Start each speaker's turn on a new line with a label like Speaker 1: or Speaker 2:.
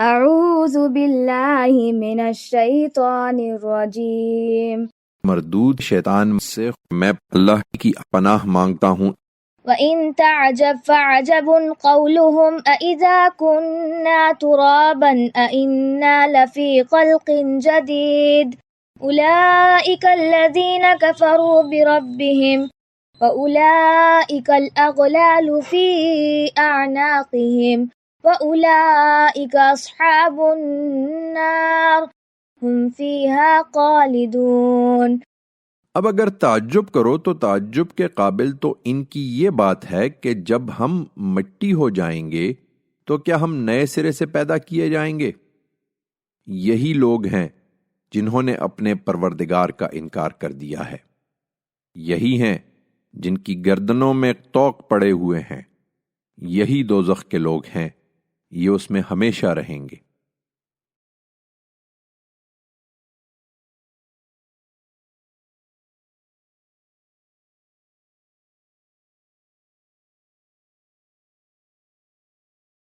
Speaker 1: اعوذ باللہ من الشیطان الرجیم۔
Speaker 2: مردود شیطان سے میں اللہ کی پناہ مانگتا ہوں۔
Speaker 1: وَإِن تَعْجَبْ فَعَجَبٌ قَوْلُهُمْ أَإِذَا كُنَّا تُرَابًا أَإِنَّا لَفِي خَلْقٍ جَدِيدٍ أُولَئِكَ الَّذِينَ كَفَرُوا بِرَبِّهِمْ وَأُولَئِكَ الْأَغْلَالُ فِي أَعْنَاقِهِمْ وَأُولَئِكَ أَصْحَابُ النَّارِ هُمْ فِيهَا خَالِدُونَ۔
Speaker 2: اب اگر تعجب کرو تو تعجب کے قابل تو ان کی یہ بات ہے کہ جب ہم مٹی ہو جائیں گے تو کیا ہم نئے سرے سے پیدا کیے جائیں گے؟ یہی لوگ ہیں جنہوں نے اپنے پروردگار کا انکار کر دیا ہے۔ یہی ہیں جن کی گردنوں میں طوق پڑے ہوئے ہیں۔ یہی دوزخ کے لوگ ہیں، یہ اس میں ہمیشہ رہیں گے۔